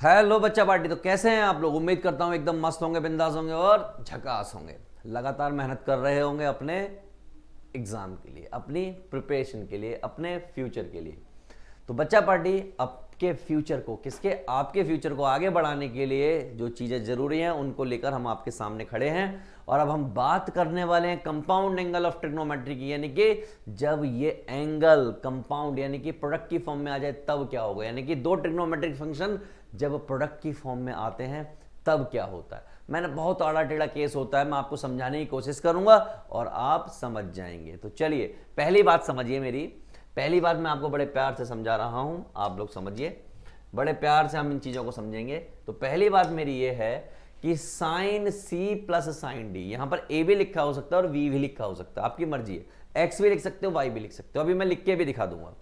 Hello बच्चा party. तो कैसे हैं आप लोग? उम्मीद करता हूं एकदम मस्त होंगे, बिंदास होंगे और झकास होंगे। लगातार मेहनत कर रहे होंगे अपने एग्जाम के लिए, अपनी प्रिपरेशन के लिए, अपने फ्यूचर के लिए। तो बच्चा पार्टी आपके फ्यूचर को, आपके फ्यूचर को आगे बढ़ाने के लिए जो चीज़ें ज़रूरी हैं उनको लेकर हम आपके सामने खड़े हैं। और अब हम बात करने वाले हैं कंपाउंड एंगल ऑफ ट्रिग्नोमेट्री की, यानी कि जब ये एंगल कंपाउंड यानी कि प्रोडक्ट की फॉर्म में आ जाए तब क्या होगा। यानी कि दो ट्रिग्नोमेट्रिक फंक्शन जब प्रोडक्ट की फॉर्म में आते हैं तब क्या होता है। मैंने बहुत आड़ा टेढ़ा केस होता है, मैं आपको समझाने की कोशिश करूंगा और आप समझ जाएंगे। तो चलिए पहली बात समझिए मेरी। पहली बात मैं आपको बड़े प्यार से समझा रहा हूं, आप लोग समझिए। बड़े प्यार से हम इन चीज़ों को समझेंगे। तो पहली बात मेरी ये है कि sine C plus sine D, यहां पर ए भी लिखा हो सकता है और वी भी लिखा हो सकता है, आपकी मर्जी है। एक्स भी लिख सकते हो, वाई भी लिख सकते हो, अभी मैं लिख के भी दिखा दूंगा।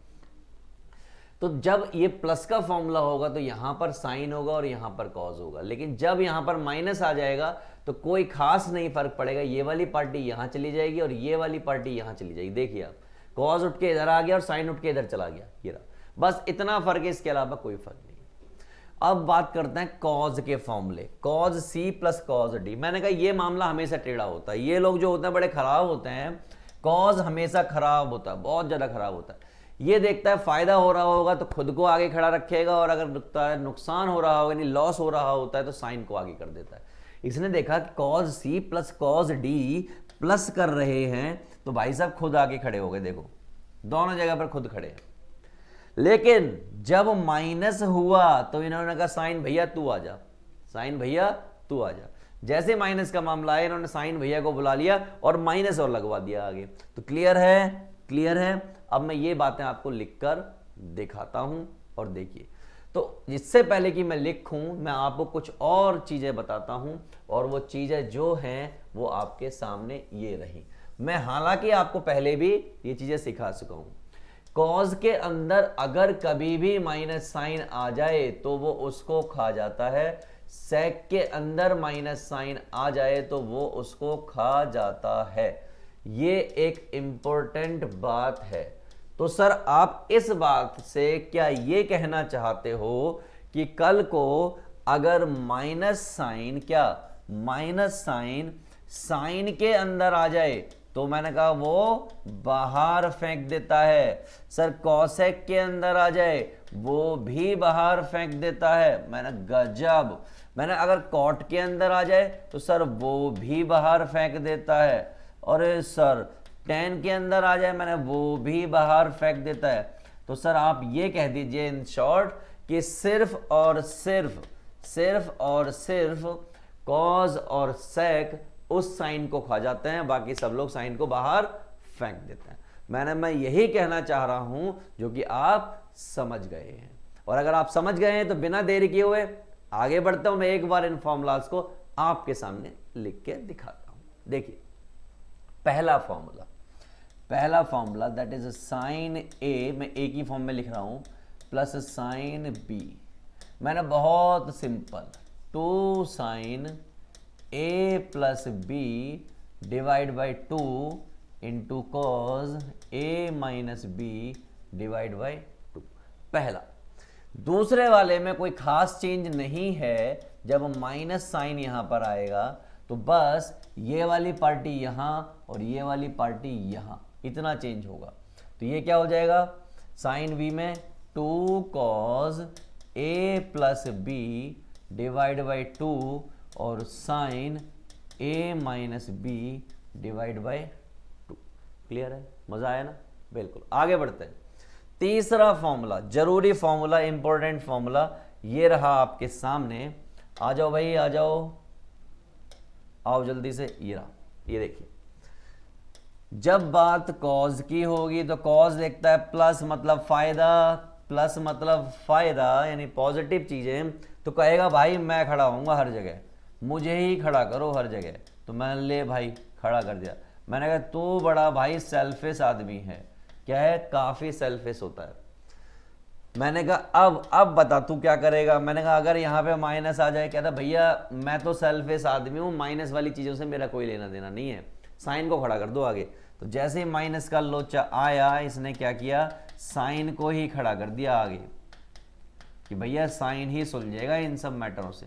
तो जब ये प्लस का फॉर्मूला होगा तो यहां पर साइन होगा और यहां पर कॉज होगा। लेकिन जब यहां पर माइनस आ जाएगा तो कोई खास नहीं फर्क पड़ेगा। ये वाली पार्टी यहां चली जाएगी और ये वाली पार्टी यहां चली जाएगी। देखिए आप, कॉज उठ के इधर आ गया और साइन उठ के इधर चला गया, ये रहा। बस इतना फर्क है, इसके अलावा कोई फर्क नहीं। अब बात करते हैं कॉज के फॉर्मूले, cos C plus cos D. मैंने कहा ये मामला हमेशा टेढ़ा होता है। ये लोग जो होते हैं बड़े खराब होते हैं। कॉज हमेशा खराब होता है, बहुत ज्यादा खराब होता है। ये देखता है फायदा हो रहा होगा तो खुद को आगे खड़ा रखेगा, और अगर नुकसान हो रहा होगा यानी लॉस हो रहा होता है तो साइन को आगे कर देता है। इसने देखा कि cos C plus cos D plus कर रहे हैं तो भाई साहब खुद आगे खड़े हो गए। देखो दोनों जगह पर खुद खड़े हैं। लेकिन जब माइनस हुआ तो इन्होंने कहा साइन भैया तू आ जा, साइन भैया तू आ जा। जैसे माइनस का मामला आया इन्होंने साइन भैया को बुला लिया और माइनस और लगवा दिया आगे। तो क्लियर है, क्लियर है। अब मैं ये बातें आपको लिखकर दिखाता हूं और देखिए। तो इससे पहले कि मैं लिखूं मैं आपको कुछ और चीजें बताता हूं, और वो चीजें जो हैं वो आपके सामने ये रही। मैं हालांकि आपको पहले भी ये चीजें सिखा चुका हूं। कॉज के अंदर अगर कभी भी माइनस साइन आ जाए तो वो उसको खा जाता है। सेक के अंदर माइनस साइन आ जाए तो वो उसको खा जाता है। ये एक इंपॉर्टेंट बात है। तो सर आप इस बात से क्या ये कहना चाहते हो कि कल को अगर माइनस साइन, क्या माइनस साइन साइन के अंदर आ जाए तो मैंने कहा वो बाहर फेंक देता है। सर कॉसेक के अंदर आ जाए वो भी बाहर फेंक देता है। मैंने गजब। मैंने अगर कॉट के अंदर आ जाए तो सर वो भी बाहर फेंक देता है। और सर टेन के अंदर आ जाए मैंने वो भी बाहर फेंक देता है। तो सर आप ये कह दीजिए इन शॉर्ट कि सिर्फ और सिर्फ कॉज और सेक उस साइन को खा जाते हैं, बाकी सब लोग साइन को बाहर फेंक देते हैं। मैं यही कहना चाह रहा हूं जो कि आप समझ गए हैं। और अगर आप समझ गए हैं तो बिना देरी किए हुए आगे बढ़ता हूं। मैं एक बार इन फॉर्मूलाज को आपके सामने लिख के दिखाता हूं। देखिए पहला फॉर्मूला दैट इज साइन ए, मैं ए की फॉर्म में लिख रहा हूं, प्लस साइन बी। मैंने बहुत simple, two sine A plus B divide by two into cos A minus B divide by two. पहला। दूसरे वाले में कोई खास चेंज नहीं है। जब माइनस साइन यहां पर आएगा तो बस ये वाली पार्टी यहां और ये वाली पार्टी यहां, इतना चेंज होगा। तो ये क्या हो जाएगा, साइन बी में two cos A plus B divide by two और sine a minus B divide by two. Clear है? मजा आया ना? बिल्कुल। आगे बढ़ते हैं। तीसरा फॉर्मूला, जरूरी फॉर्मूला, इंपॉर्टेंट फॉर्मूला, ये रहा आपके सामने। आ जाओ भाई, आ जाओ, आओ जल्दी से। ये रहा, ये देखिए। जब बात कॉज की होगी तो कॉज देखता है प्लस मतलब फायदा, प्लस मतलब फायदा यानी पॉजिटिव चीजें। तो कहेगा भाई मैं खड़ा होऊंगा हर जगह, मुझे ही खड़ा करो हर जगह। तो मैंने ले भाई खड़ा कर दिया। मैंने कहा तू बड़ा भाई सेल्फिश आदमी है। क्या है? काफी सेल्फिश होता है। मैंने कहा अब बता तू क्या करेगा। मैंने कहा अगर यहाँ पे माइनस आ जाए। कहता भैया मैं तो सेल्फिश आदमी हूँ, माइनस वाली चीजों से मेरा कोई लेना देना नहीं है, साइन को खड़ा कर दो आगे। तो जैसे ही माइनस का लोचा आया इसने क्या किया, साइन को ही खड़ा कर दिया आगे। कि भैया साइन ही सुलझेगा इन सब मैटरों से।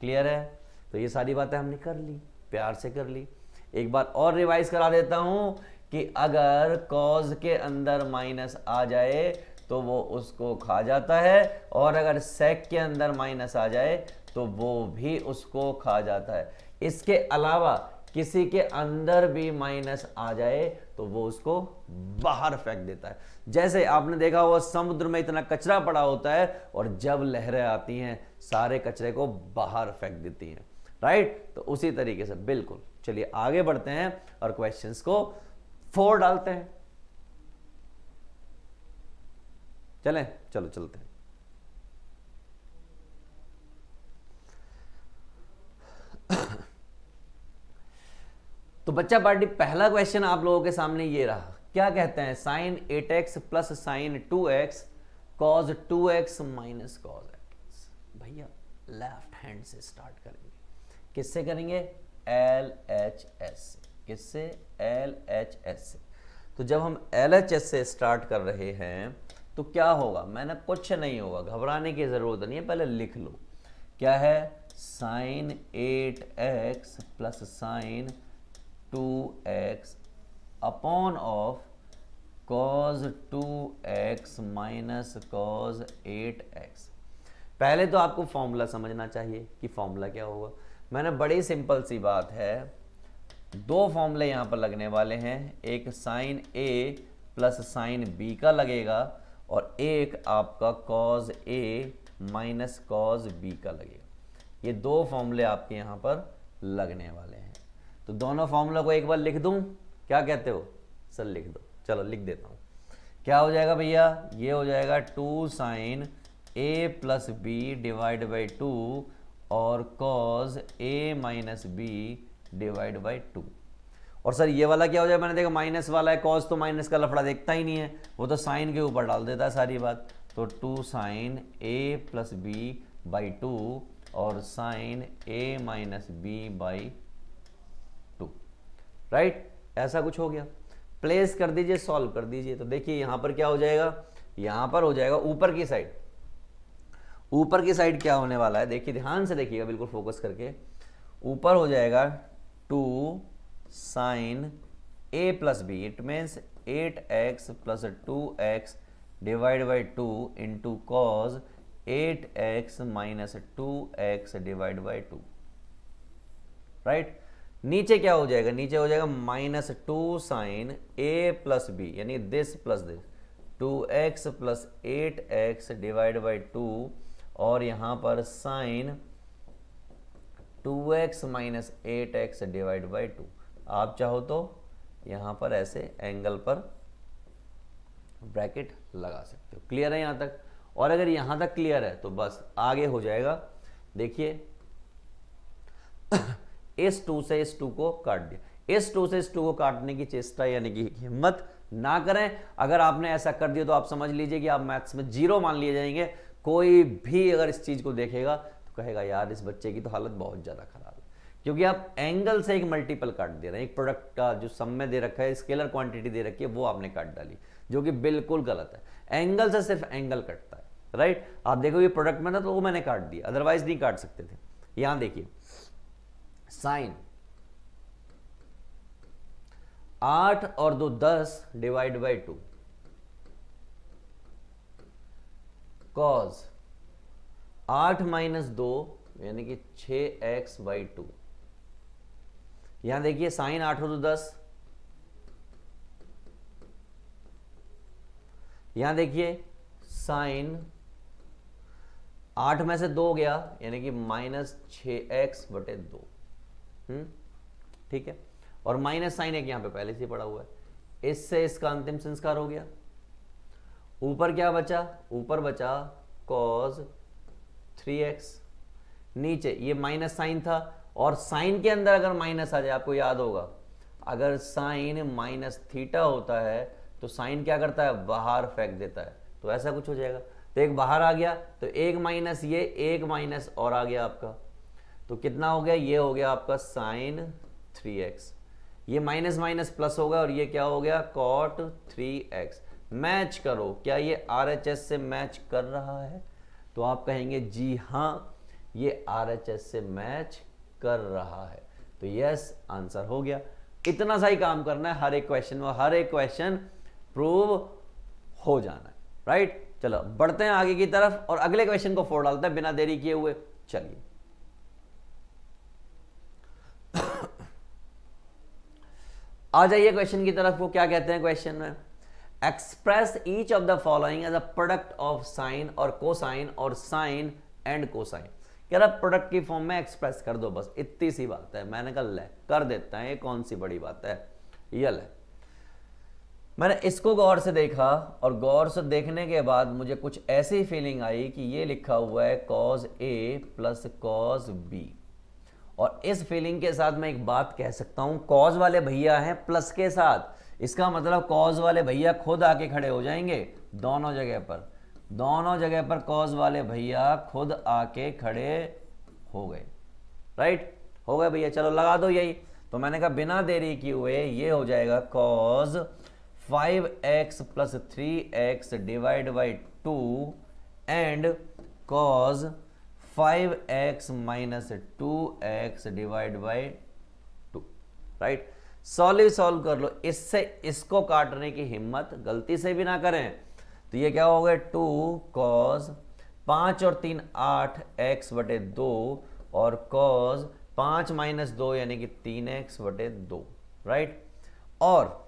क्लियर है? तो ये सारी बातें हमने कर ली, प्यार से कर ली। एक बार और रिवाइज करा देता हूं कि अगर कॉज के अंदर माइनस आ जाए तो वो उसको खा जाता है, और अगर सेक के अंदर माइनस आ जाए तो वो भी उसको खा जाता है। इसके अलावा किसी के अंदर भी माइनस आ जाए तो वो उसको बाहर फेंक देता है। जैसे आपने देखा हुआ समुद्र में इतना कचरा पड़ा होता है और जब लहरें आती हैं सारे कचरे को बाहर फेंक देती हैं, राइट? तो उसी तरीके से बिल्कुल। चलिए आगे बढ़ते हैं और क्वेश्चंस को 4 डालते हैं। चलें, चलो चलते हैं। तो बच्चा पार्टी पहला क्वेश्चन आप लोगों के सामने ये रहा। क्या कहते हैं? Sine 8x plus sine 2x cos 2x minus cos x। भैया लेफ्ट हैंड से स्टार्ट करेंगे। किससे करेंगे? LHS से। किससे? LHS से। तो जब हम LHS से स्टार्ट कर रहे हैं तो क्या होगा? मैंने कुछ नहीं होगा, घबराने की जरूरत नहीं है, पहले लिख लो। क्या है? Sine 8x plus sine 2x upon of cos 2x minus cos 8x। पहले तो आपको फॉर्मूला समझना चाहिए कि फॉर्मूला क्या होगा। मैंने बड़ी सिंपल सी बात है, 2 फॉर्मूले यहां पर लगने वाले हैं। एक sine A plus sine B का लगेगा और एक आपका cos A minus cos B का लगेगा। ये 2 फॉर्मूले आपके यहां पर लगने वाले हैं। तो दोनों फॉर्मूला को एक बार लिख दूं? क्या कहते हो सर? लिख दो। चलो लिख देता हूं। क्या हो जाएगा भैया? ये हो जाएगा 2 sine A plus B divide by 2 और cos A minus B divide by 2। और सर ये वाला क्या हो जाएगा? मैंने देखा माइनस वाला है, कॉज तो माइनस का लफड़ा देखता ही नहीं है, वो तो साइन के ऊपर डाल देता है सारी बात। तो 2 sine A plus B by 2 और sine A minus B by 2, right? ऐसा कुछ हो गया। प्लेस कर दीजिए, सॉल्व कर दीजिए। तो देखिए यहां पर क्या हो जाएगा? यहां पर हो जाएगा ऊपर की साइड। ऊपर की साइड क्या होने वाला है? देखिए ध्यान से देखिएगा, बिल्कुल फोकस करके। ऊपर हो जाएगा 2 sine A plus b, it means 8x plus 2x divide by 2 into cos 8x minus 2x divide by 2, right? नीचे क्या हो जाएगा? नीचे हो जाएगा minus 2 sine A plus b, यानी this plus this, 2x plus 8x divide by 2 और यहां पर sign 2x minus 8x divide by 2। आप चाहो तो यहां पर ऐसे एंगल पर ब्रैकेट लगा सकते हो। क्लियर है यहां तक? और अगर यहां तक क्लियर है तो बस आगे हो जाएगा। देखिए इस 2 से इस 2 को काट दिया। इस 2 से इस 2 को काटने की चेष्टा यानी कि हिम्मत ना करें। अगर आपने ऐसा कर दिया तो आप समझ लीजिए कि आप मैथ्स में 0 मान लिए जाएंगे। कोई भी अगर इस चीज को देखेगा तो कहेगा यार इस बच्चे की तो हालत बहुत ज्यादा खराब है, क्योंकि आप एंगल से एक मल्टीपल काट दे रहे हैं। एक प्रोडक्ट का जो सम में दे रखा है, स्केलर क्वांटिटी दे रखी है, वो आपने काट डाली, जो कि बिल्कुल गलत है। एंगल से सिर्फ एंगल कटता है, राइट? आप देखो ये प्रोडक्ट में था तो वो मैंने काट दिया, अदरवाइज नहीं काट सकते थे। यहां देखिए साइन 8 और 2 10 डिवाइड बाई 2 कॉज 8 माइनस 2 यानी कि 6x बाई 2। यहां देखिए साइन 8 और 2 10, यहां देखिए साइन 8 में से 2 गया यानी कि माइनस 6x बटे 2। ठीक है? और माइनस साइन एक यहां पे पहले से पड़ा हुआ है, इससे इसका अंतिम संस्कार हो गया। ऊपर क्या बचा? ऊपर बचा कॉज 3x। नीचे ये माइनस साइन था, और साइन के अंदर अगर माइनस आ जाए, आपको याद होगा अगर साइन माइनस थीटा होता है तो साइन क्या करता है? बाहर फेंक देता है। तो ऐसा कुछ हो जाएगा। तो एक बाहर आ गया तो एक माइनस, ये एक माइनस और आ गया आपका, तो कितना हो गया? ये हो गया आपका साइन 3x। ये माइनस माइनस प्लस होगा और ये क्या हो गया? Cot 3x। मैच करो, क्या ये RHS से मैच कर रहा है? तो आप कहेंगे जी हाँ, ये RHS से मैच कर रहा है। तो यस, आंसर हो गया। इतना सा ही काम करना है हर एक क्वेश्चन में, हर एक क्वेश्चन प्रूव हो जाना है, राइट। चलो बढ़ते हैं आगे की तरफ और अगले क्वेश्चन को फोड़ डालते हैं बिना देरी किए हुए। चलिए आ जाइए क्वेश्चन की तरफ। वो क्या कहते हैं क्वेश्चन में, express each of the following as a product of sine और कोसाइन और साइन एंड कोसाइन। कह रहा प्रोडक्ट की फॉर्म में एक्सप्रेस कर दो, बस इतनी सी बात है। मैंने कहा ले कर देता है, ये कौन सी बड़ी बात है, ये ले। मैंने इसको गौर से देखा और गौर से देखने के बाद मुझे कुछ ऐसी फीलिंग आई कि ये लिखा हुआ है cos A plus cos B, और इस फीलिंग के साथ मैं एक बात कह सकता हूं, cos वाले भैया हैं प्लस के साथ, इसका मतलब cos वाले भैया खुद आके खड़े हो जाएंगे दोनों जगह पर। दोनों जगह पर cos वाले भैया खुद आके खड़े हो गए, राइट, हो गए भैया। चलो लगा दो यही। तो मैंने कहा बिना देरी किए हुए ये हो जाएगा cos 5x plus 3x divide by 2 and cos 5x minus 2x divide by 2, right. Solve कर लो। इससे इसको काटने की हिम्मत गलती से भी ना करें। तो ये क्या हो गया, 2 cos 5 और 3 8 x बटे 2 और cos 5 माइनस 2 यानी कि 3x बटे 2, राइट। और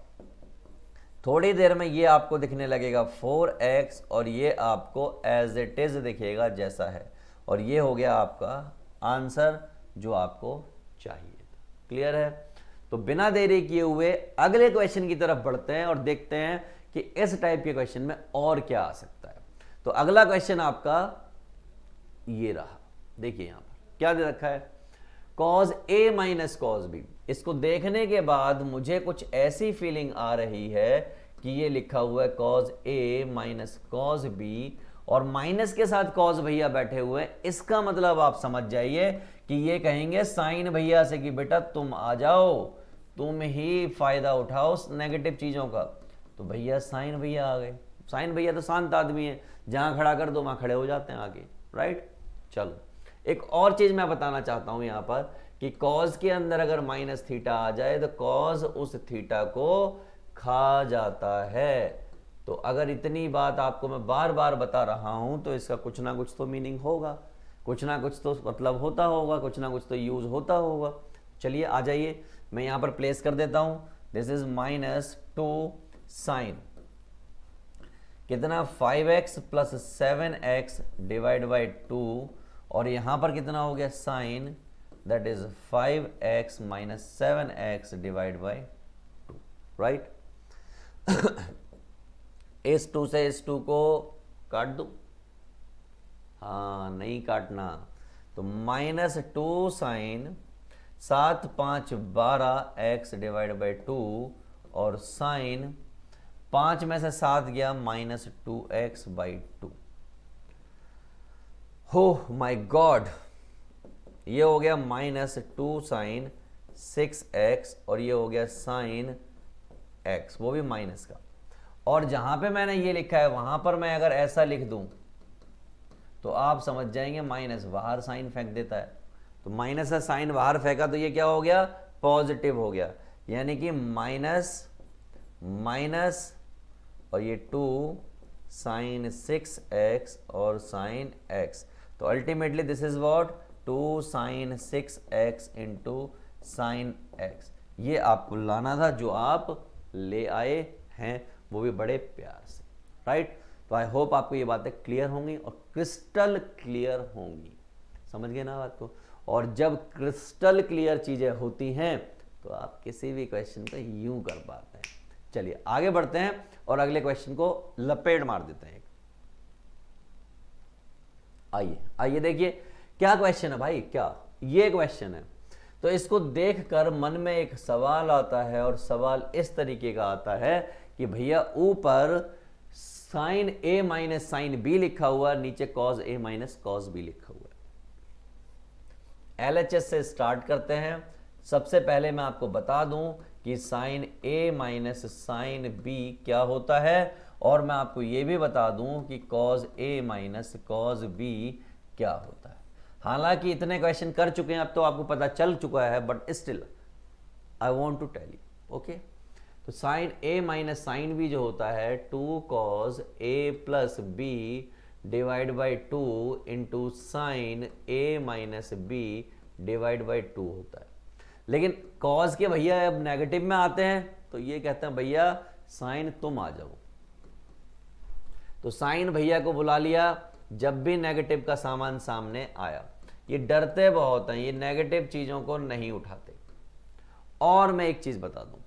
थोड़ी देर में ये आपको दिखने लगेगा 4x और ये आपको एज इट इज दिखेगा जैसा है, और ये हो गया आपका आंसर जो आपको चाहिए था। क्लियर है। तो बिना देरी किए हुए अगले क्वेश्चन की तरफ बढ़ते हैं और देखते हैं कि इस टाइप के क्वेश्चन में और क्या आ सकता है। तो अगला क्वेश्चन आपका ये रहा, देखिए यहां पर क्या दे रखा है, cos A minus cos B। इसको देखने के बाद मुझे कुछ ऐसी फीलिंग आ रही है कि ये लिखा हुआ है cos A minus cos B और माइनस के साथ cos भैया बैठे हुए हैं। इसका मतलब आप समझ जाइए कि ये कहेंगे साइन भैया से कि बेटा तुम आ जाओ, तुम ही फायदा उठाओ नेगेटिव चीजों का। तो भैया साइन भैया आ गए। साइन भैया तो शांत आदमी है, जहां खड़ा कर दो वहां खड़े हो जाते हैं आगे, राइट। चलो एक और चीज मैं बताना चाहता हूं यहां पर कि cos के अंदर अगर माइनस थीटा आ जाए तो cos उस थीटा को खा जाता है। तो अगर इतनी बात आपको मैं बार बार बता रहा हूं तो इसका कुछ ना कुछ तो मीनिंग होगा, कुछ ना कुछ तो मतलब होता होगा, कुछ ना कुछ तो यूज होता होगा। चलिए आ जाइए, मैं यहां पर प्लेस कर देता हूं। दिस इज माइनस 2 साइन कितना 5x plus 7x divide by 2 और यहां पर कितना हो गया sine that is 5x minus 7x divide by 2, right. इस 2 से इस 2 को काट दो, हाँ नहीं काटना। तो minus 2 sign 7 5 12x divide by 2 और साइन 5 में से 7 गया माइनस 2x बाई 2। हो माई गॉड, ये हो गया माइनस 2 साइन 6x और ये हो गया साइन x, वो भी माइनस का। और जहां पे मैंने ये लिखा है वहां पर मैं अगर ऐसा लिख दूं तो आप समझ जाएंगे माइनस बाहर साइन फेंक देता है। तो माइनस से साइन बाहर फेंका तो ये क्या हो गया, पॉजिटिव हो गया, यानी कि माइनस माइनस और ये 2 साइन 6x और साइन x। तो ultimately this is what 2 sine 6x into sine x। ये आपको लाना था जो आप ले आए हैं, वो भी बड़े प्यार से, राइट। तो आई होप आपको ये बातें क्लियर होंगी और क्रिस्टल क्लियर होंगी, समझ गए ना बात को। और जब क्रिस्टल क्लियर चीजें होती हैं तो आप किसी भी क्वेश्चन को यूं कर पाते हैं। चलिए आगे बढ़ते हैं और अगले क्वेश्चन को लपेट मार देते हैं। आइए आइए देखिए क्या क्वेश्चन है भाई, क्या ये क्वेश्चन है। तो इसको देखकर मन में एक सवाल आता है और सवाल इस तरीके का आता है कि भैया ऊपर sine A minus sine B लिखा हुआ, नीचे cos A minus cos B लिखा हुआ है। LHS से स्टार्ट करते हैं। सबसे पहले मैं आपको बता दूं कि sine A minus sine B क्या होता है और मैं आपको ये भी बता दूं कि cos A minus cos B क्या होता है। हालांकि इतने क्वेश्चन कर चुके हैं, अब तो आपको पता चल चुका है, but still I want to tell you. Okay, तो sine A minus sine B जो होता है 2 cos A plus B divide by 2 into sine A minus B divide by 2 होता है। लेकिन कॉज के भैया अब नेगेटिव में आते हैं, तो ये कहते हैं भैया साइन तुम आ जाओ। तो साइन भैया को बुला लिया जब भी नेगेटिव का सामान सामने आया। ये डरते बहुत हैं, ये नेगेटिव चीजों को नहीं उठाते। और मैं एक चीज बता दूं,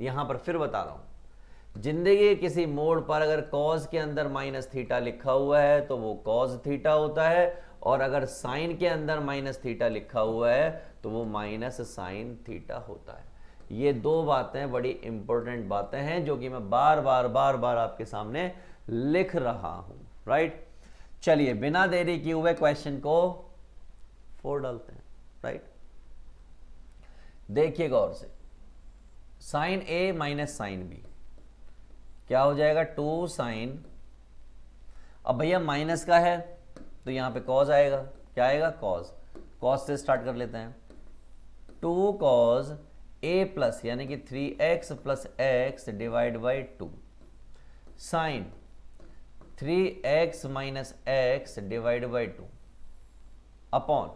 यहां पर फिर बता रहा हूं, जिंदगी के किसी मोड़ पर अगर कॉज के अंदर माइनस थीटा लिखा हुआ है तो वो कॉज थीटा होता है, और अगर साइन के अंदर माइनस थीटा लिखा हुआ है तो वो माइनस साइन थीटा होता है। ये दो बातें बड़ी इंपॉर्टेंट बातें हैं जो कि मैं बार बार आपके सामने लिख रहा हूं, राइट। चलिए बिना देरी किए हुए क्वेश्चन को फोड़ डालते हैं, राइट। देखिए गौर से, sine A minus sine B क्या हो जाएगा 2 साइन, अब भैया माइनस का है तो यहां पे कॉज आएगा, क्या आएगा कॉज, कॉज से स्टार्ट कर लेते हैं। 2 cos A प्लस यानी कि 3x plus x divide by 2 sine 3x minus x divide by 2 upon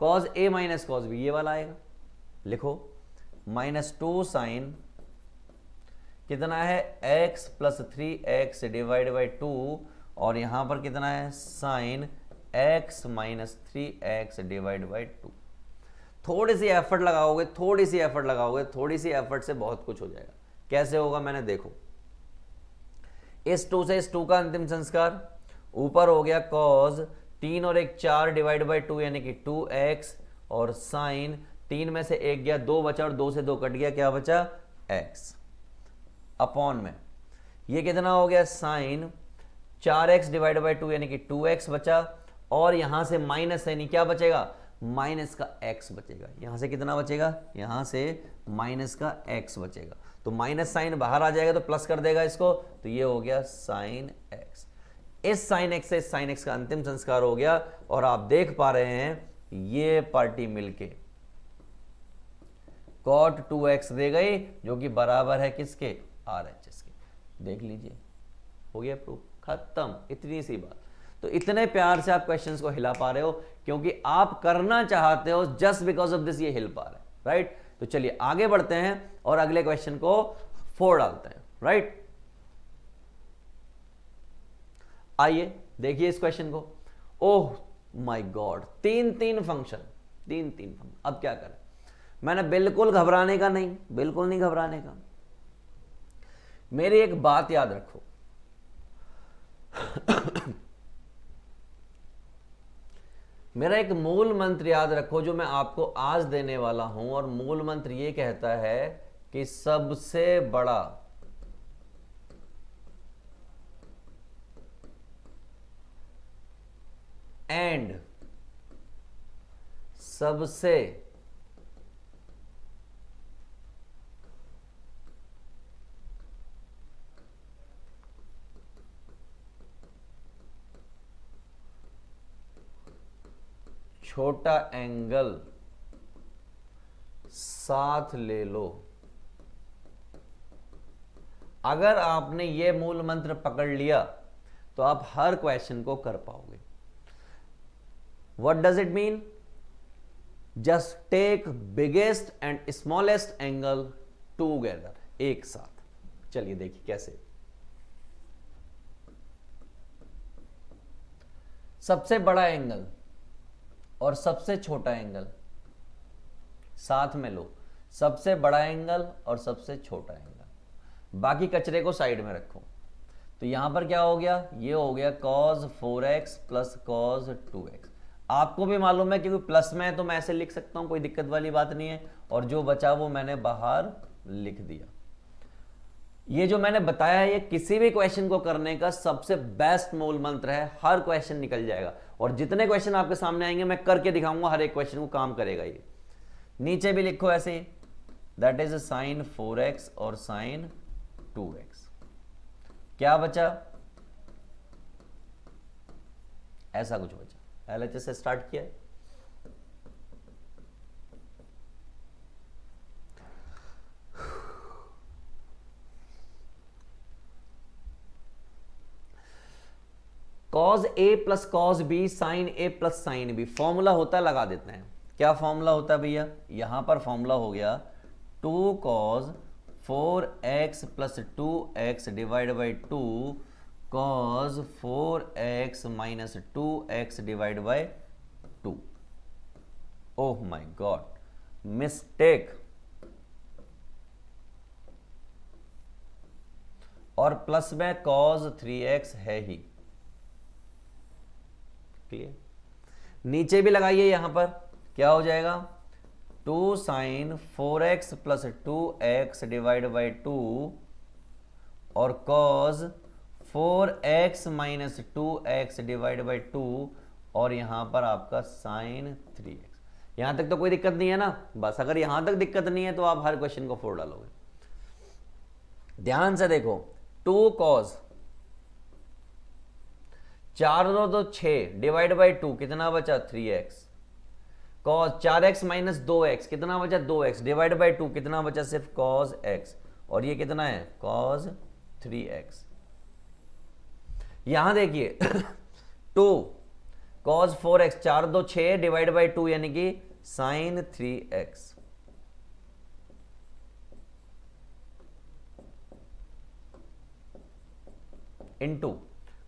cos A minus cos B, ये वाला आएगा। लिखो -2 साइन कितना है x plus 3x divide by 2, और यहां पर कितना है sine x minus 3x divide by 2। थोड़ी सी एफर्ट लगाओगे, थोड़ी सी एफर्ट लगाओगे, थोड़ी सी एफर्ट से बहुत कुछ हो जाएगा। कैसे होगा मैंने देखो, इस 2 से इस 2 का अंतिम संस्कार, ऊपर हो गया कॉज 3 और 1 4 डिवाइड बाई 2 यानी कि 2x, और साइन 3 में से 1 गया 2 बचा, और 2 से 2 कट गया, क्या बचा x, अपॉन में ये कितना हो गया साइन 4x डिवाइड बाई 2 यानी कि 2x बचा, और यहां से माइनस यानी क्या बचेगा माइनस का x बचेगा। यहां से कितना बचेगा, यहां से माइनस का x बचेगा, तो माइनस साइन बाहर आ जाएगा तो प्लस कर देगा इसको, तो ये हो गया साइन x। इस साइन x से इस साइन x का अंतिम संस्कार हो गया, और आप देख पा रहे हैं ये पार्टी मिलके cot 2x दे गई, जो कि बराबर है किसके RHS के। देख लीजिए हो गया प्रूफ, खत्म, इतनी सी बात। तो इतने प्यार से आप क्वेश्चंस को हिला पा रहे हो क्योंकि आप करना चाहते हो, जस्ट बिकॉज ऑफ दिस ये हिल पा रहे हैं, राइट। तो चलिए आगे बढ़ते हैं और अगले क्वेश्चन को फोड़ डालते हैं, राइट। आइए देखिए इस क्वेश्चन को। ओह माय गॉड, तीन फंक्शन। अब क्या करें, मैंने बिल्कुल घबराने का नहीं, बिल्कुल नहीं घबराने का। मेरी एक बात याद रखो, मेरा एक मूल मंत्र याद रखो जो मैं आपको आज देने वाला हूं, और मूल मंत्र ये कहता है कि सबसे बड़ा एंड सबसे छोटा एंगल साथ ले लो। अगर आपने ये मूल मंत्र पकड़ लिया तो आप हर क्वेश्चन को कर पाओगे। What does it mean? Just take biggest and smallest angle together, एक साथ। चलिए देखिए कैसे। सबसे बड़ा एंगल और सबसे छोटा एंगल साथ में लो, सबसे बड़ा एंगल और सबसे छोटा एंगल, बाकी कचरे को साइड में रखो। तो यहां पर क्या हो गया, ये हो गया cos 4x plus cos 2x। आपको भी मालूम है क्योंकि प्लस में है तो मैं ऐसे लिख सकता हूं, कोई दिक्कत वाली बात नहीं है, और जो बचा वो मैंने बाहर लिख दिया। ये जो मैंने बताया है ये किसी भी क्वेश्चन को करने का सबसे बेस्ट मूल मंत्र है, हर क्वेश्चन निकल जाएगा। और जितने क्वेश्चन आपके सामने आएंगे मैं करके दिखाऊंगा, हर एक क्वेश्चन को काम करेगा ये। नीचे भी लिखो ऐसे, दैट इज साइन 4x और साइन 2x। क्या बचा, ऐसा कुछ बचा। एलएचएस से स्टार्ट किया है, cause A plus cos B sign A plus sine B, formula होता है, लगा देते हैं। क्या फॉर्मूला होता है भैया, यहां पर फॉर्मूला हो गया 2 cause 4x plus 2x divide by 2 cause 4x minus 2x divide by 2। Oh my God, mistake. और प्लस में कॉज 3x है ही, क्लियर। नीचे भी लगाइए, यहां पर क्या हो जाएगा 2 sign 4x plus 2x divide by 2 और cause 4x minus 2x divide by 2 और यहां पर आपका साइन 3x। यहां तक तो कोई दिक्कत नहीं है ना, बस अगर यहां तक दिक्कत नहीं है तो आप हर क्वेश्चन को 4 डालोगे। ध्यान से देखो, 2 कॉज 4 2 6 डिवाइड बाई 2 कितना बचा 3x, cause 4x minus 2x कितना बचा 2x डिवाइड बाई 2 कितना बचा सिर्फ कॉज x, और ये कितना है कॉज 3x। यहां देखिए 2 कॉज 4x 4 2 6 डिवाइड बाई 2 यानी कि साइन 3x इंटू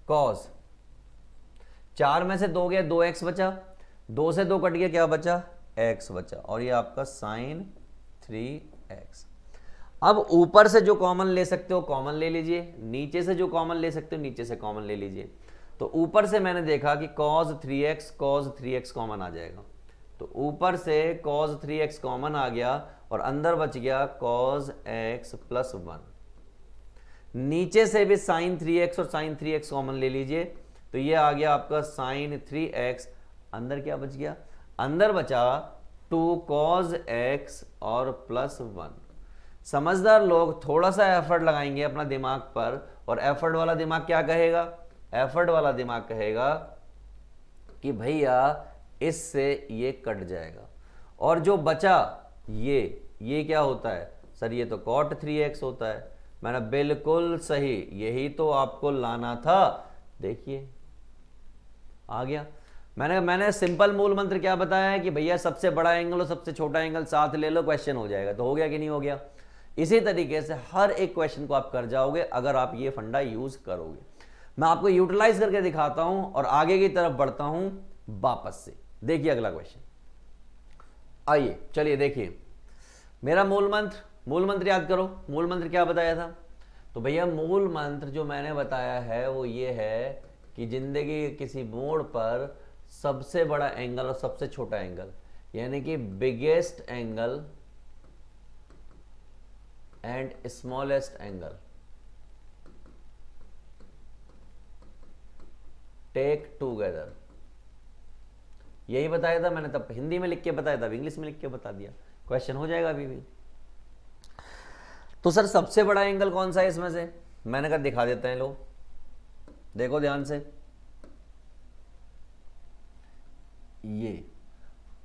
कॉज 4 में से 2 गया 2x बचा, 2 से 2 कट गया क्या बचा x बचा, और ये आपका साइन 3x। अब ऊपर से जो कॉमन ले सकते हो कॉमन ले लीजिए, नीचे से जो कॉमन ले सकते हो नीचे से कॉमन ले लीजिए। तो ऊपर से मैंने देखा कि cos 3x कॉमन आ जाएगा, तो ऊपर से cos 3x कॉमन आ गया और अंदर बच गया cos x प्लस 1। नीचे से भी sin 3x और sin 3x कॉमन ले लीजिए, तो ये आ गया आपका sin 3x। अंदर क्या बच गया, अंदर बचा 2 cos x और प्लस 1। समझदार लोग थोड़ा सा एफर्ट लगाएंगे अपना दिमाग पर, और एफर्ट वाला दिमाग क्या कहेगा, एफर्ट वाला दिमाग कहेगा कि भैया इससे ये कट जाएगा, और जो बचा ये क्या होता है सर, ये तो cot 3x होता है। मैंने बिल्कुल सही, यही तो आपको लाना था। देखिए आ गया। मैंने सिंपल मूल मंत्र क्या बताया है कि भैया सबसे बड़ा एंगल और सबसे छोटा एंगल साथ ले लो, क्वेश्चन हो जाएगा। तो हो गया कि नहीं हो गया। इसी तरीके से हर एक क्वेश्चन को आप कर जाओगे अगर आप ये फंडा यूज करोगे। मैं आपको यूटिलाइज करके दिखाता हूं और आगे की तरफ बढ़ता हूं वापस से। देखिए अगला क्वेश्चन, आइए चलिए देखिए मेरा मूल मंत्र याद करो। मूल मंत्र क्या बताया था, तो भैया मूल मंत्र जो मैंने बताया है वो ये है कि जिंदगी के किसी मोड़ पर सबसे बड़ा एंगल और सबसे छोटा एंगल, यानी कि biggest angle and smallest angle take together, यही बताया था मैंने। तब हिंदी में लिख के बताया था, इंग्लिश में लिख के बता दिया, क्वेश्चन हो जाएगा अभी भी। तो सर सबसे बड़ा एंगल कौन सा है इसमें से, मैंने कहा दिखा देते हैं लोग, देखो ध्यान से, ये,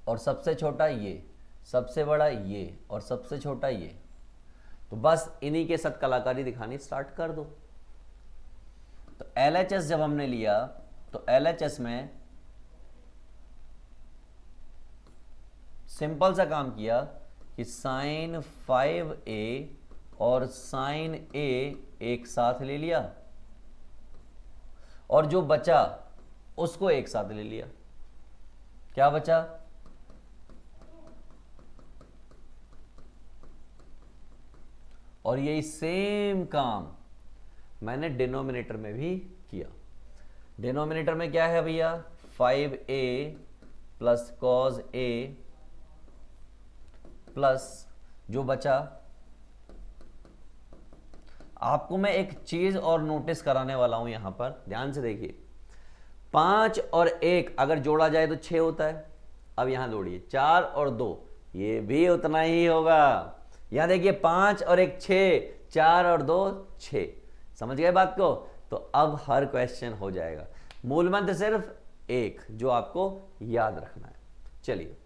और सबसे छोटा ये, सबसे बड़ा ये, और सबसे छोटा ये। तो बस इन्हीं के साथ कलाकारी दिखानी स्टार्ट कर दो। तो LHS जब हमने लिया तो LHS में सिंपल सा काम किया कि साइन 5a और साइन a एक साथ ले लिया और जो बचा उसको एक साथ ले लिया। क्या बचा, और यही सेम काम मैंने डिनोमिनेटर में भी किया। डिनोमिनेटर में क्या है भैया, 5a plus cos a plus जो बचा। आपको मैं एक चीज और नोटिस कराने वाला हूं यहां पर, ध्यान से देखिए। 5 और 1 अगर जोड़ा जाए तो 6 होता है। अब यहां जोड़िए 4 और 2, ये भी उतना ही होगा। यहां देखिए 5 और 1 6, 4 और 2 6, समझ गए बात को? तो अब हर क्वेश्चन हो जाएगा। मूल मंत्र सिर्फ एक जो आपको याद रखना है। चलिए,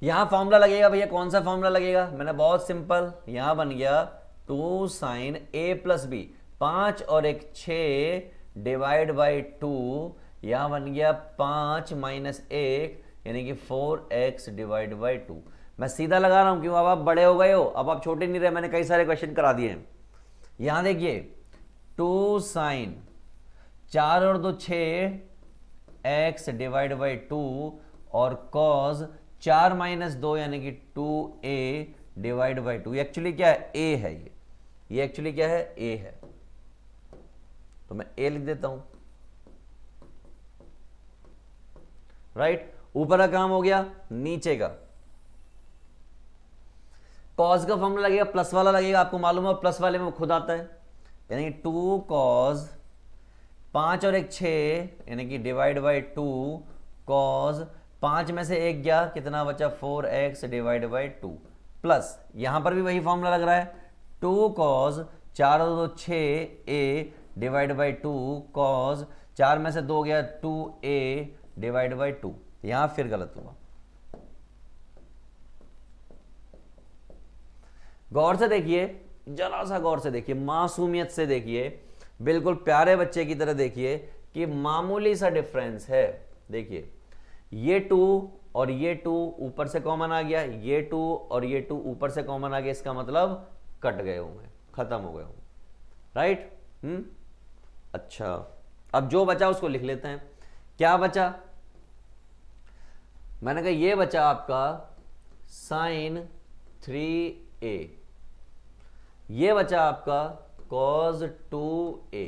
यहां फॉर्मूला लगेगा भैया, कौन सा फॉर्मूला लगेगा? मैंने बहुत सिंपल, यहां बन गया 2 साइन ए प्लस बी, 5 और 1 6 डिवाइड बाई 2, यहां बन गया 5 माइनस 1 यानी कि 4x डिवाइड बाई 2। मैं सीधा लगा रहा हूं क्यों? अब आप बड़े हो गए हो, अब आप छोटे नहीं रहे, मैंने कई सारे क्वेश्चन करा दिए हैं। यहां देखिए 2 साइन 4 और 2 6 x डिवाइड बाई 2 और कॉज 4 माइनस 2 यानी कि 2a डिवाइड बाई 2। एक्चुअली क्या है? a है ये एक्चुअली क्या है? a है, तो मैं a लिख देता हूं। राइट, ऊपर का काम हो गया, नीचे का कॉज का फॉर्मूला लगेगा, प्लस वाला लगेगा, आपको मालूम है, प्लस वाले में खुद आता है, यानी 2 कॉज 5 और 1 6 यानी कि डिवाइड बाई 2 कॉज 5 में से 1 गया, कितना बचा? 4x डिवाइड बाई 2 प्लस यहां पर भी वही फॉर्मूला लग रहा है 2 कॉज 4 और 2 6a डिवाइड बाई 2 कॉज 4 में से 2 गया 2a डिवाइड बाई 2। यहां फिर गलत हुआ। गौर से देखिए, जरा सा गौर से देखिए, मासूमियत से देखिए, बिल्कुल प्यारे बच्चे की तरह देखिए कि मामूली सा डिफरेंस है। देखिए ये 2 और ये 2 ऊपर से कॉमन आ गया, ये 2 और ये 2 ऊपर से कॉमन आ गया, इसका मतलब कट गए होंगे, खत्म हो गए होंगे। राइट? अच्छा, अब जो बचा उसको लिख लेते हैं। क्या बचा? मैंने कहा ये बचा आपका साइन 3a, ये बचा आपका cos 2a,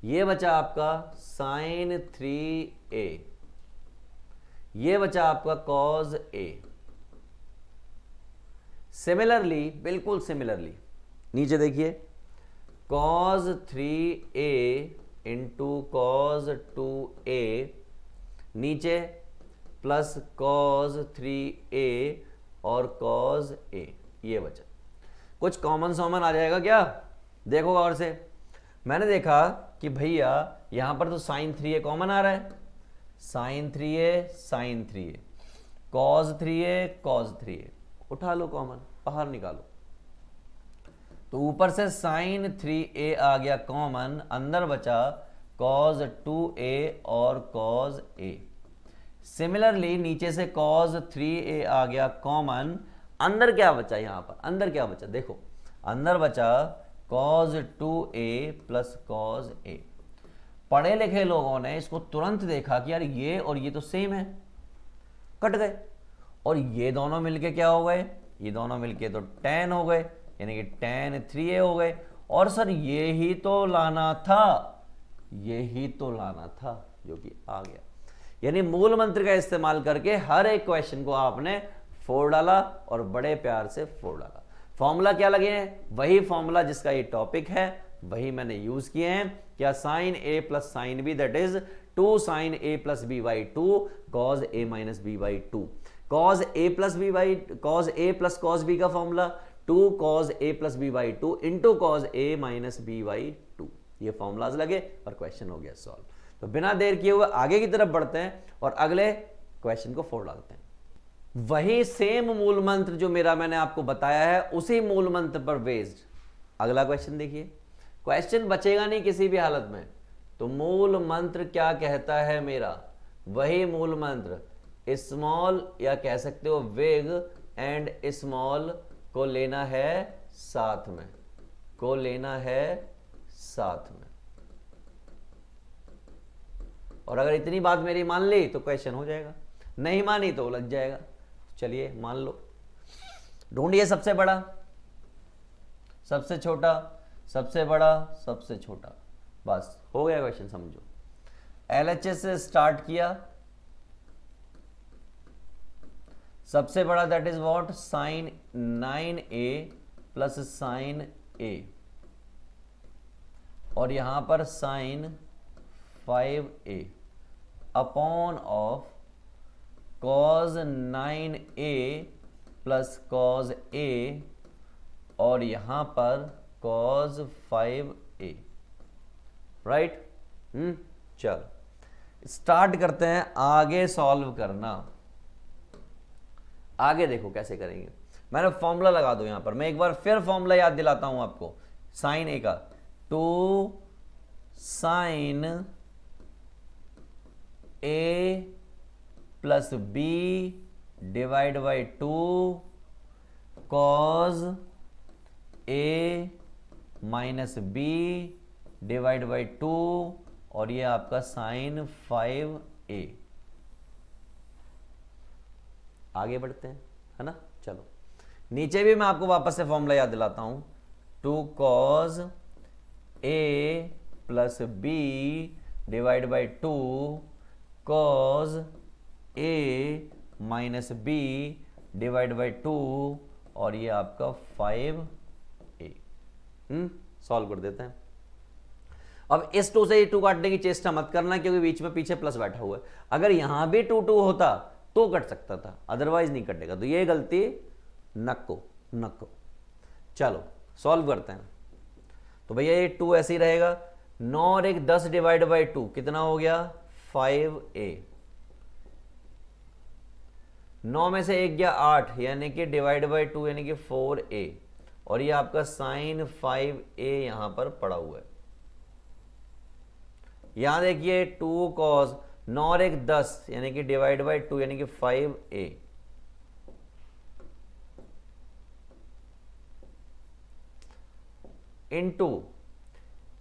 ये बचा आपका साइन 3a, ये बचा आपका cos a। सिमिलरली, बिल्कुल सिमिलरली नीचे देखिए cos 3a into cos 2a, नीचे प्लस cos 3a और cos a, ये बचा। कुछ कॉमन सॉमन आ जाएगा क्या? देखो गौर से, मैंने देखा कि भैया यहां पर तो साइन 3a कॉमन आ रहा है, sign 3a sign 3a, cos 3a cos 3a, उठा लो कॉमन, बाहर निकालो, तो ऊपर से साइन 3a आ गया कॉमन, अंदर बचा cos 2a और cos a। सिमिलरली नीचे से cos 3a आ गया कॉमन, अंदर क्या बचा? यहां पर अंदर क्या बचा? देखो अंदर बचा cos 2a plus cos a। पढ़े लिखे लोगों ने इसको तुरंत देखा कि यार ये और ये तो सेम है, कट गए, और ये दोनों मिलके क्या हो गए? ये दोनों मिलके तो tan हो गए, यानी कि tan 3a हो गए। और सर ये ही तो लाना था, ये ही तो लाना था, जो कि आ गया। यानी मूल मंत्र का इस्तेमाल करके हर एक क्वेश्चन को आपने फोड़ डाला और बड़े प्यार से फोड़ डाला। फॉर्मूला क्या लगे हैं? वही फॉर्मूला जिसका ये टॉपिक है, वही मैंने यूज किए हैं। क्या? Sine a plus sine b, that is 2 sine a plus b by 2 cos a minus b by 2। Cos a plus b by cos a plus cos b का formula 2 cos a plus b by 2 into cos a minus b by 2। ये formulas लगे और question हो गया solve. तो बिना देर किए हुए आगे की तरफ बढ़ते हैं और अगले क्वेश्चन को फोड़ डालते हैं। वही सेम मूल मंत्र जो मैंने आपको बताया है, उसी मूल मंत्र पर बेस्ड अगला क्वेश्चन देखिए। क्वेश्चन बचेगा नहीं किसी भी हालत में। तो मूल मंत्र क्या कहता है मेरा? वही मूल मंत्र स्मॉल या कह सकते हो वेग एंड स्मॉल को लेना है साथ में, को लेना है साथ में। और अगर इतनी बात मेरी मान ली तो क्वेश्चन हो जाएगा, नहीं मानी तो लग जाएगा। चलिए मान लो, ढूंढिए सबसे बड़ा, सबसे छोटा, सबसे बड़ा, सबसे छोटा, बस हो गया क्वेश्चन। समझो LHS से स्टार्ट किया, सबसे बड़ा that is what? Sine 9a plus sine a, और यहां पर sine 5a upon of cos 9a plus cos a और यहां पर cos 5a, राइट। चलो स्टार्ट करते हैं आगे सॉल्व करना। आगे देखो कैसे करेंगे। मैंने फॉर्मूला लगा दो यहां पर, मैं एक बार फिर फॉर्मूला याद दिलाता हूं आपको साइन ए का, 2 sine A plus B divide by 2 cos A minus B divide by 2 और ये आपका साइन 5a। आगे बढ़ते हैं, है ना। चलो नीचे भी मैं आपको वापस से फॉर्मूला याद दिलाता हूं, 2 cos A plus B divide by 2 cos A minus B divide by 2 और ये आपका 5a। सॉल्व कर देते हैं। अब इस 2 से ये 2 काटने की चेष्टा मत करना, क्योंकि बीच में पीछे प्लस बैठा हुआ है। अगर यहां भी 2 2 होता तो कट सकता था, अदरवाइज नहीं कटेगा। तो ये गलती नको। चलो सॉल्व करते हैं। तो भैया ये 2 ऐसे ही रहेगा, 9 और 1 10 डिवाइड बाई 2 कितना हो गया 5a। 9 में से 1 गया 8 यानी कि डिवाइड बाई 2 यानी कि 4a और ये आपका साइन 5a यहां पर पड़ा हुआ है। यहां देखिए 2 कॉस 9 और 1 10 यानी कि डिवाइड बाई 2 यानी कि 5a इनटू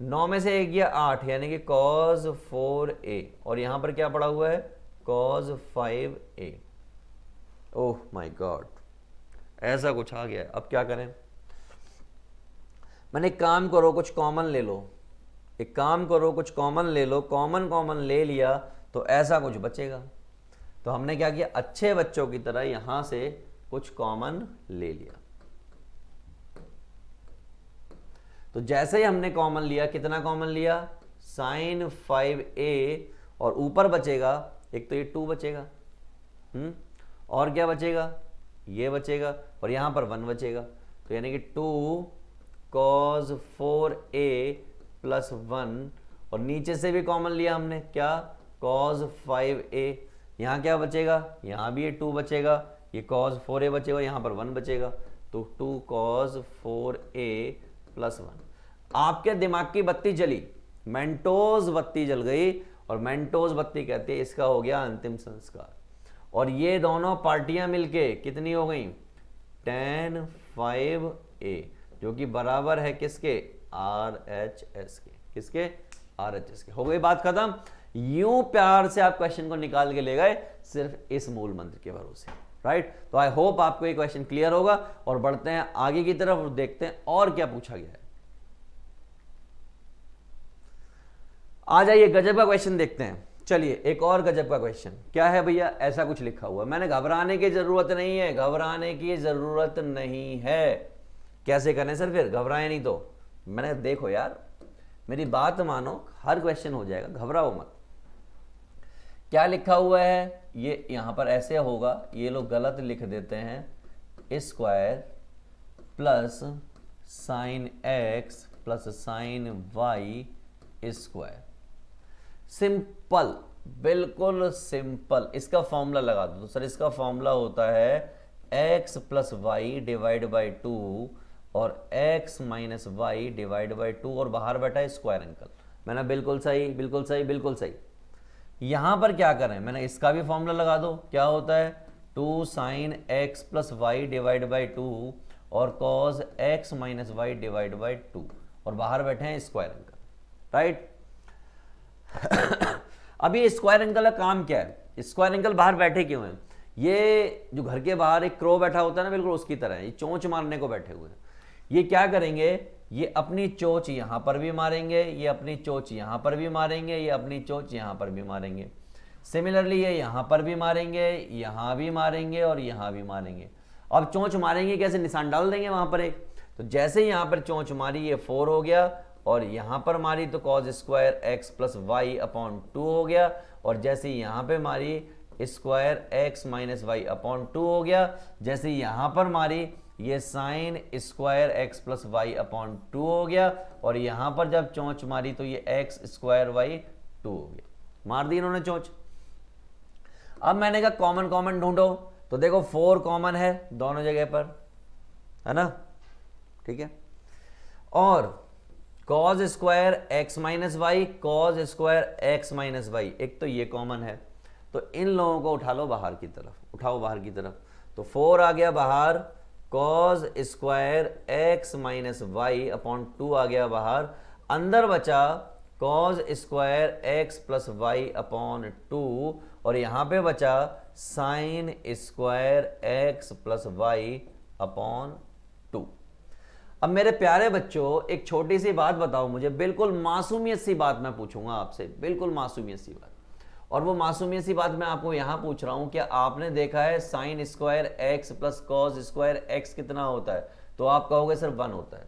9 में से 1 गया 8 यानी कि cos 4a और यहां पर क्या पड़ा हुआ है cos 5a। Oh my God, ऐसा कुछ आ गया है। अब क्या करें। मैंने एक काम करो, कुछ कॉमन ले लो। एक काम करो, कुछ कॉमन ले लो। कॉमन ले लिया तो ऐसा कुछ बचेगा। तो हमने क्या किया, अच्छे बच्चों की तरह यहां से कुछ कॉमन ले लिया। तो जैसे ही हमने कॉमन लिया, कितना कॉमन लिया साइन 5a और ऊपर बचेगा एक तो ये 2 बचेगा, और क्या बचेगा ये बचेगा और यहां पर 1 बचेगा। तो यानी कि 2 cos 4a प्लस 1 और नीचे से भी कॉमन लिया हमने क्या cos 5a। यहां क्या बचेगा, यहां भी ये 2 बचेगा, ये cos 4a बचेगा, यहां पर 1 बचेगा। तो 2 cos 4a प्लस 1। आपके दिमाग की बत्ती जली, मेंटोज बत्ती जल गई और मेंटोज बत्ती कहते हैं इसका हो गया अंतिम संस्कार। और ये दोनों पार्टियां मिलके कितनी हो गई tan 5a जो कि बराबर है किसके RHS के, किसके RHS के। हो गई बात खत्म। यूं प्यार से आप क्वेश्चन को निकाल के ले गए सिर्फ इस मूल मंत्र के भरोसे, राइट। तो आई होप आपको ये क्वेश्चन क्लियर होगा और बढ़ते हैं आगे की तरफ और देखते हैं और क्या पूछा गया है। आ जाइए गजब का क्वेश्चन देखते हैं। चलिए एक और गजब का क्वेश्चन क्या है भैया, ऐसा कुछ लिखा हुआ है। मैंने घबराने की जरूरत नहीं है, घबराने की जरूरत नहीं है। कैसे करें सर फिर, घबराए नहीं तो। मैंने देखो यार मेरी बात मानो, हर क्वेश्चन हो जाएगा, घबराओ मत। क्या लिखा हुआ है, ये यहां पर ऐसे होगा, ये लोग गलत लिख देते हैं, square plus sine x plus sine y square. Simple, बिल्कुल सिंपल। इसका फॉर्मूला लगा दो। तो सर इसका फॉर्मूला होता है x plus Y divide by 2 और x minus Y divide by 2 और बाहर बैठा है स्क्वायर अंकल। मैंने बिल्कुल सही बिल्कुल सही बिल्कुल सही। यहां पर क्या करें, मैंने इसका भी फॉर्मूला लगा दो। क्या होता है 2 sine x plus Y divide by 2 और cos x minus Y divide by 2 और बाहर बैठे हैं स्क्वायर अंकल, राइट। अभी स्क्वायर अंकल का काम क्या है, स्क्वायर अंकल बाहर बैठे क्यों हैं। ये जो घर के बाहर एक क्रो बैठा होता है ना, बिल्कुल उसकी तरह है। ये चोंच मारने को बैठे हुए हैं। ये क्या करेंगे, ये अपनी चोंच यहां पर भी मारेंगे, ये अपनी चोंच यहां पर भी मारेंगे, ये अपनी चोंच यहां पर भी मारेंगे। सिमिलरली ये यहां पर भी मारेंगे, यहां भी मारेंगे और यहां भी मारेंगे। अब चोंच मारेंगे कैसे, निशान डाल देंगे वहां पर एक। तो जैसे ही यहां पर चोंच मारी ये 4 हो गया और यहां पर मारी तो cos square x plus y upon 2 हो गया और जैसे ही यहां पे मारी square x minus y upon 2 हो गया। जैसे यहां पर मारी ये sine square x plus y upon 2 हो गया, और यहां पर जब चोंच मारी तो ये एक्स स्क्वायर वाई 2 हो गया। मार दी इन्होंने चोंच। अब मैंने कहा कॉमन कॉमन ढूंढो, तो देखो 4 कॉमन है दोनों जगह पर, है ना, ठीक है। और cos square x minus y, cos square x minus y, एक तो ये कॉमन है, तो इन लोगों को उठा लो बाहर की तरफ, उठाओ बाहर की तरफ, तो 4 आ गया बाहर, cos square x minus y upon 2 आ गया बाहर, अंदर बचा cos square x plus y upon 2, और यहां पे बचा sine square x plus y upon 2। अब मेरे प्यारे बच्चों, एक छोटी सी बात बताओ मुझे, बिल्कुल मासूमियत सी बात मैं पूछूंगा आपसे, बिल्कुल मासूमियत सी बात, और वो मासूमियत सी बात मैं आपको यहां पूछ रहा हूं, क्या आपने देखा है sign square x plus cos square x कितना होता है? तो आप कहोगे सर 1 होता है।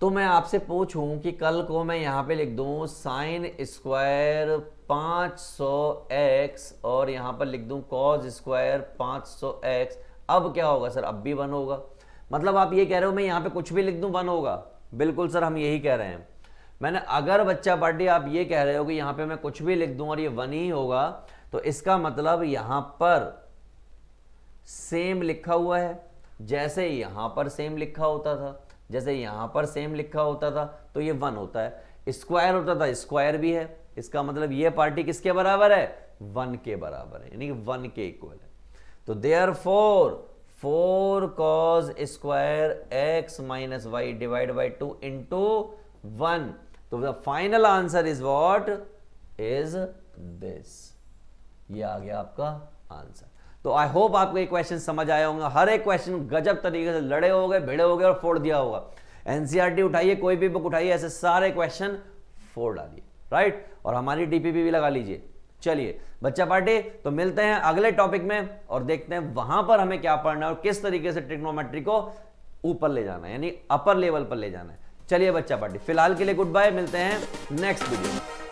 तो मैं आपसे पूछूं कि कल को मैं यहां पे लिख दूं साइन स्क्वायर 500x और यहां पर लिख दूं कॉस स्क्वायर 500x, अब क्या होगा सर? अब भी 1 होगा। मतलब आप ये कह रहे हो मैं यहां पे कुछ भी लिख दूं 1 होगा? बिल्कुल सर, हम यही कह रहे हैं। मैंने अगर बच्चा पार्टी आप ये कह रहे हो कि यहां पे मैं कुछ भी लिख दूं और ये 1 ही होगा, तो इसका मतलब यहां पर सेम लिखा हुआ है, जैसे यहां पर सेम लिखा होता था, जैसे यहां पर सेम लिखा होता था, तो ये 1 होता है। स्क्वायर होता था, स्क्वायर भी है, इसका मतलब ये पार्टी किसके बराबर है? 1 के बराबर है, यानी कि 1 के इक्वल है। तो therefore 4 cos square x minus Y divide by 2 into 1, तो the final answer is what? Is this. ये आ गया आपका आंसर। तो आई होप आपको ये क्वेश्चन समझ आया होगा। हर एक क्वेश्चन गजब तरीके से लड़े हो गए, भिड़े हो गए और फोड़ दिया होगा। एनसीईआरटी उठाइए, कोई भी बुक उठाइए, ऐसे सारे क्वेश्चन फोड़ डालिए, राइट, और हमारी डीपीपी भी लगा लीजिए। चलिए बच्चा पार्टी, तो मिलते हैं अगले टॉपिक में और देखते हैं वहां पर हमें क्या पढ़ना है और किस तरीके से ट्रिग्नोमेट्री को ऊपर ले जाना है, यानी अपर लेवल पर ले जाना है। चलिए बच्चा पार्टी, फिलहाल के लिए गुड बाय, मिलते हैं नेक्स्ट वीडियो में।